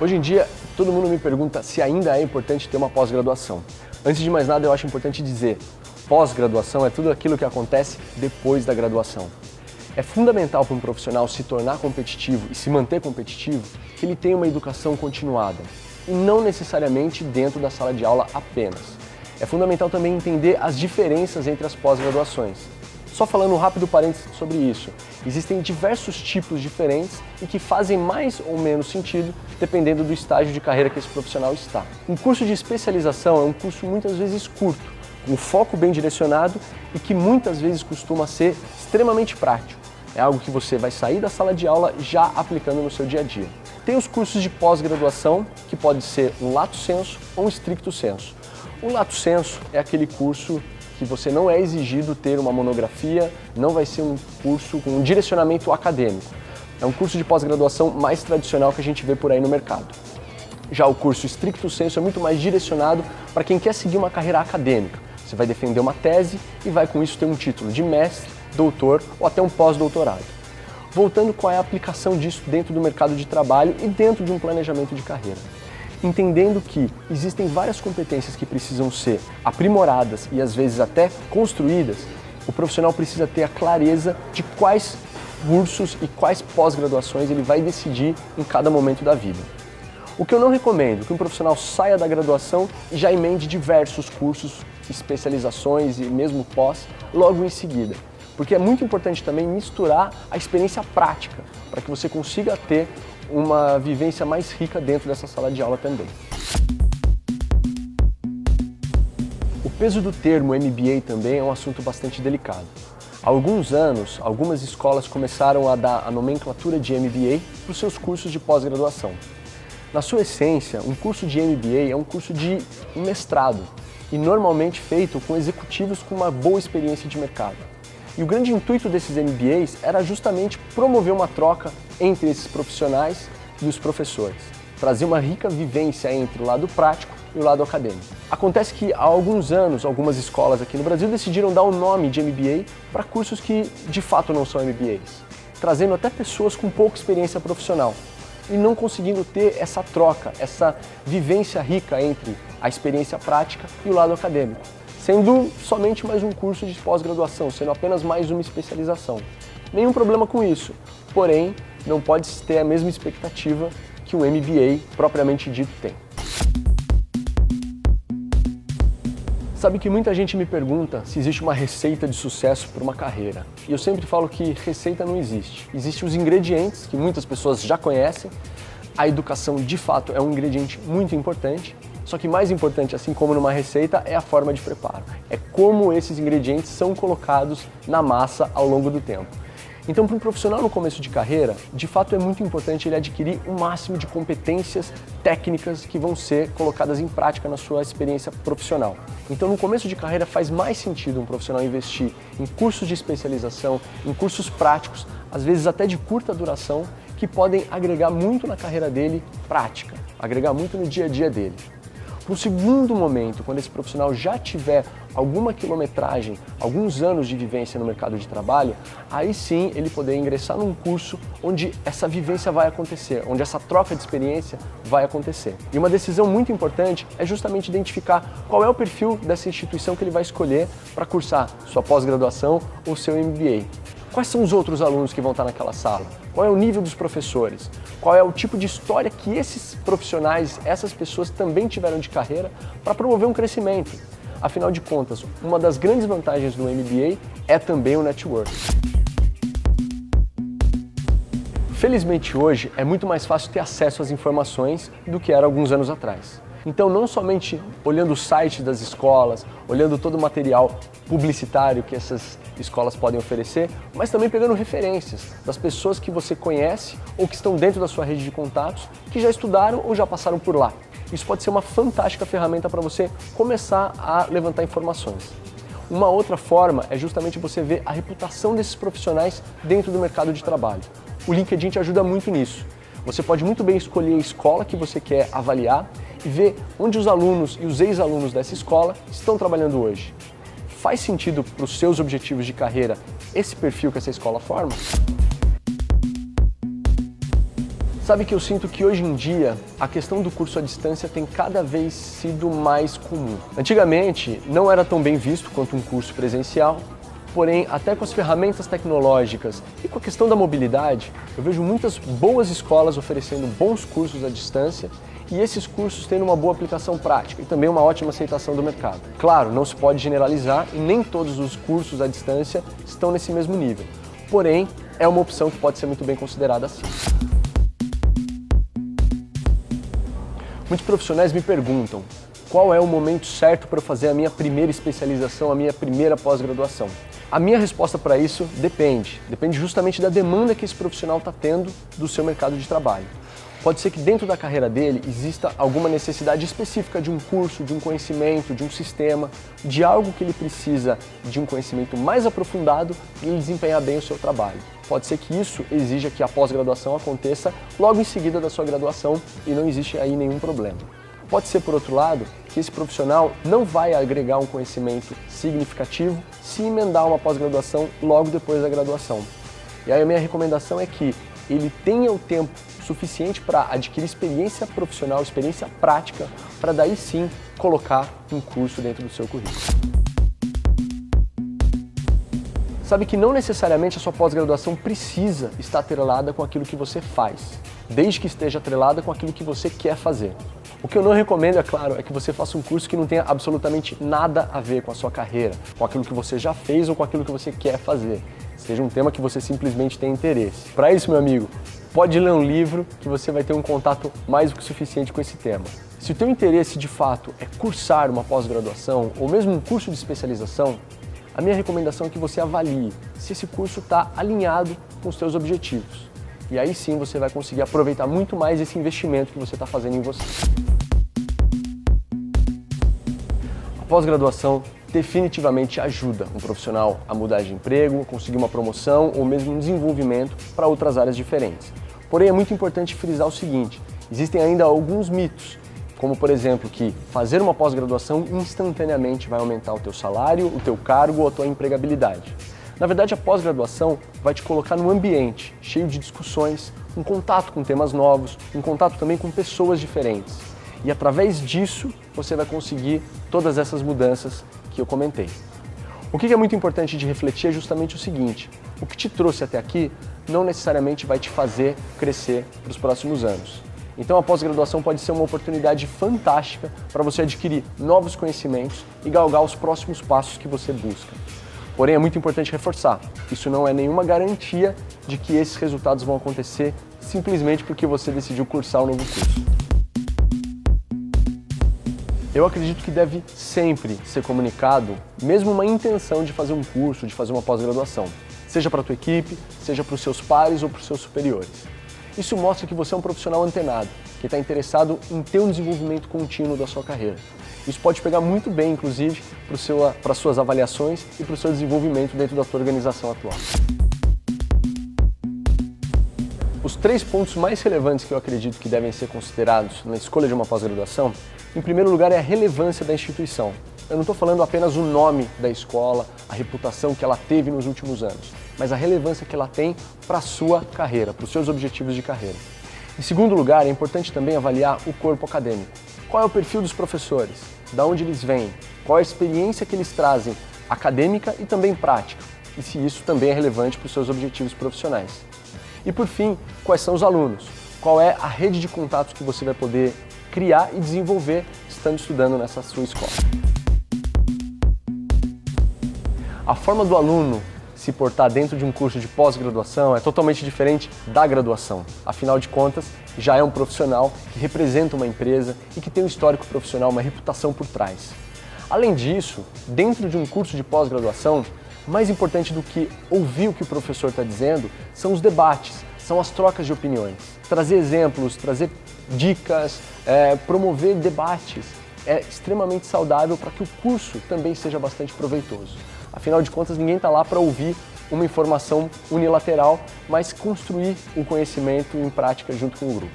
Hoje em dia, todo mundo me pergunta se ainda é importante ter uma pós-graduação. Antes de mais nada, eu acho importante dizer, pós-graduação é tudo aquilo que acontece depois da graduação. É fundamental para um profissional se tornar competitivo e se manter competitivo que ele tenha uma educação continuada, e não necessariamente dentro da sala de aula apenas. É fundamental também entender as diferenças entre as pós-graduações. Só falando um rápido parênteses sobre isso, existem diversos tipos diferentes e que fazem mais ou menos sentido dependendo do estágio de carreira que esse profissional está. Um curso de especialização é um curso muitas vezes curto, com foco bem direcionado e que muitas vezes costuma ser extremamente prático. É algo que você vai sair da sala de aula já aplicando no seu dia a dia. Tem os cursos de pós-graduação, que pode ser um lato sensu ou um stricto sensu. O lato sensu é aquele curso que você não é exigido ter uma monografia, não vai ser um curso com um direcionamento acadêmico. É um curso de pós-graduação mais tradicional que a gente vê por aí no mercado. Já o curso stricto sensu é muito mais direcionado para quem quer seguir uma carreira acadêmica. Você vai defender uma tese e vai com isso ter um título de mestre, doutor ou até um pós-doutorado. Voltando, qual é a aplicação disso dentro do mercado de trabalho e dentro de um planejamento de carreira? Entendendo que existem várias competências que precisam ser aprimoradas e às vezes até construídas, o profissional precisa ter a clareza de quais cursos e quais pós-graduações ele vai decidir em cada momento da vida. O que eu não recomendo é que um profissional saia da graduação e já emende diversos cursos, especializações e mesmo pós logo em seguida, porque é muito importante também misturar a experiência prática para que você consiga ter uma vivência mais rica dentro dessa sala de aula também. O peso do termo MBA também é um assunto bastante delicado. Há alguns anos, algumas escolas começaram a dar a nomenclatura de MBA para os seus cursos de pós-graduação. Na sua essência, um curso de MBA é um curso de um mestrado e normalmente feito com executivos com uma boa experiência de mercado. E o grande intuito desses MBAs era justamente promover uma troca entre esses profissionais e os professores, trazer uma rica vivência entre o lado prático e o lado acadêmico. Acontece que há alguns anos, algumas escolas aqui no Brasil decidiram dar o nome de MBA para cursos que de fato não são MBAs, trazendo até pessoas com pouca experiência profissional e não conseguindo ter essa troca, essa vivência rica entre a experiência prática e o lado acadêmico, sendo somente mais um curso de pós-graduação, sendo apenas mais uma especialização. Nenhum problema com isso, porém, não pode ter a mesma expectativa que um MBA propriamente dito tem. Sabe que muita gente me pergunta se existe uma receita de sucesso para uma carreira. E eu sempre falo que receita não existe. Existem os ingredientes que muitas pessoas já conhecem. A educação, de fato, é um ingrediente muito importante. Só que mais importante, assim como numa receita, é a forma de preparo. É como esses ingredientes são colocados na massa ao longo do tempo. Então, para um profissional no começo de carreira, de fato é muito importante ele adquirir o máximo de competências técnicas que vão ser colocadas em prática na sua experiência profissional. Então, no começo de carreira faz mais sentido um profissional investir em cursos de especialização, em cursos práticos, às vezes até de curta duração, que podem agregar muito na carreira dele prática, agregar muito no dia a dia dele. No segundo momento, quando esse profissional já tiver alguma quilometragem, alguns anos de vivência no mercado de trabalho, aí sim ele poder ingressar num curso onde essa vivência vai acontecer, onde essa troca de experiência vai acontecer. E uma decisão muito importante é justamente identificar qual é o perfil dessa instituição que ele vai escolher para cursar sua pós-graduação ou seu MBA. Quais são os outros alunos que vão estar naquela sala? Qual é o nível dos professores? Qual é o tipo de história que esses profissionais, essas pessoas também tiveram de carreira para promover um crescimento? Afinal de contas, uma das grandes vantagens do MBA é também o network. Felizmente hoje é muito mais fácil ter acesso às informações do que era alguns anos atrás. Então, não somente olhando o site das escolas, olhando todo o material publicitário que essas escolas podem oferecer, mas também pegando referências das pessoas que você conhece ou que estão dentro da sua rede de contatos, que já estudaram ou já passaram por lá. Isso pode ser uma fantástica ferramenta para você começar a levantar informações. Uma outra forma é justamente você ver a reputação desses profissionais dentro do mercado de trabalho. O LinkedIn te ajuda muito nisso. Você pode muito bem escolher a escola que você quer avaliar e ver onde os alunos e os ex-alunos dessa escola estão trabalhando hoje. Faz sentido para os seus objetivos de carreira esse perfil que essa escola forma? Sabe que eu sinto que hoje em dia a questão do curso à distância tem cada vez sido mais comum. Antigamente não era tão bem visto quanto um curso presencial, porém até com as ferramentas tecnológicas e com a questão da mobilidade, eu vejo muitas boas escolas oferecendo bons cursos à distância e esses cursos tendo uma boa aplicação prática e também uma ótima aceitação do mercado. Claro, não se pode generalizar e nem todos os cursos à distância estão nesse mesmo nível, porém é uma opção que pode ser muito bem considerada assim. Muitos profissionais me perguntam qual é o momento certo para eu fazer a minha primeira especialização, a minha primeira pós-graduação. A minha resposta para isso depende justamente da demanda que esse profissional está tendo do seu mercado de trabalho. Pode ser que dentro da carreira dele exista alguma necessidade específica de um curso, de um conhecimento, de um sistema, de algo que ele precisa de um conhecimento mais aprofundado para ele desempenhar bem o seu trabalho. Pode ser que isso exija que a pós-graduação aconteça logo em seguida da sua graduação e não existe aí nenhum problema. Pode ser, por outro lado, que esse profissional não vai agregar um conhecimento significativo se emendar uma pós-graduação logo depois da graduação. E aí a minha recomendação é que ele tenha o tempo suficiente para adquirir experiência profissional, experiência prática, para daí sim colocar um curso dentro do seu currículo. Sabe que não necessariamente a sua pós-graduação precisa estar atrelada com aquilo que você faz, desde que esteja atrelada com aquilo que você quer fazer. O que eu não recomendo, é claro, é que você faça um curso que não tenha absolutamente nada a ver com a sua carreira, com aquilo que você já fez ou com aquilo que você quer fazer. Seja um tema que você simplesmente tem interesse. Para isso, meu amigo, pode ler um livro que você vai ter um contato mais do que suficiente com esse tema. Se o teu interesse de fato é cursar uma pós-graduação ou mesmo um curso de especialização, a minha recomendação é que você avalie se esse curso está alinhado com os seus objetivos. E aí sim você vai conseguir aproveitar muito mais esse investimento que você está fazendo em você. A pós-graduação definitivamente ajuda um profissional a mudar de emprego, conseguir uma promoção ou mesmo um desenvolvimento para outras áreas diferentes. Porém, é muito importante frisar o seguinte: existem ainda alguns mitos, como por exemplo que fazer uma pós-graduação instantaneamente vai aumentar o teu salário, o teu cargo ou a tua empregabilidade. Na verdade, a pós-graduação vai te colocar num ambiente cheio de discussões, um contato com temas novos, um contato também com pessoas diferentes. E através disso, você vai conseguir todas essas mudanças que eu comentei. O que é muito importante de refletir é justamente o seguinte: o que te trouxe até aqui não necessariamente vai te fazer crescer para os próximos anos. Então a pós-graduação pode ser uma oportunidade fantástica para você adquirir novos conhecimentos e galgar os próximos passos que você busca. Porém, é muito importante reforçar, isso não é nenhuma garantia de que esses resultados vão acontecer simplesmente porque você decidiu cursar um novo curso. Eu acredito que deve sempre ser comunicado, mesmo uma intenção de fazer um curso, de fazer uma pós-graduação, seja para a tua equipe, seja para os seus pares ou para os seus superiores. Isso mostra que você é um profissional antenado, que está interessado em ter um desenvolvimento contínuo da sua carreira. Isso pode pegar muito bem, inclusive, para as suas avaliações e para o seu desenvolvimento dentro da tua organização atual. Os 3 pontos mais relevantes que eu acredito que devem ser considerados na escolha de uma pós-graduação, em primeiro lugar, é a relevância da instituição. Eu não estou falando apenas o nome da escola, a reputação que ela teve nos últimos anos, mas a relevância que ela tem para a sua carreira, para os seus objetivos de carreira. Em segundo lugar, é importante também avaliar o corpo acadêmico. Qual é o perfil dos professores? De onde eles vêm? Qual é a experiência que eles trazem, acadêmica e também prática? E se isso também é relevante para os seus objetivos profissionais. E por fim, quais são os alunos? Qual é a rede de contatos que você vai poder criar e desenvolver estando estudando nessa sua escola? A forma do aluno se portar dentro de um curso de pós-graduação é totalmente diferente da graduação. Afinal de contas, já é um profissional que representa uma empresa e que tem um histórico profissional, uma reputação por trás. Além disso, dentro de um curso de pós-graduação, mais importante do que ouvir o que o professor está dizendo são os debates, são as trocas de opiniões. Trazer exemplos, trazer dicas, promover debates é extremamente saudável para que o curso também seja bastante proveitoso. Afinal de contas, ninguém está lá para ouvir uma informação unilateral, mas construir um conhecimento em prática junto com o grupo.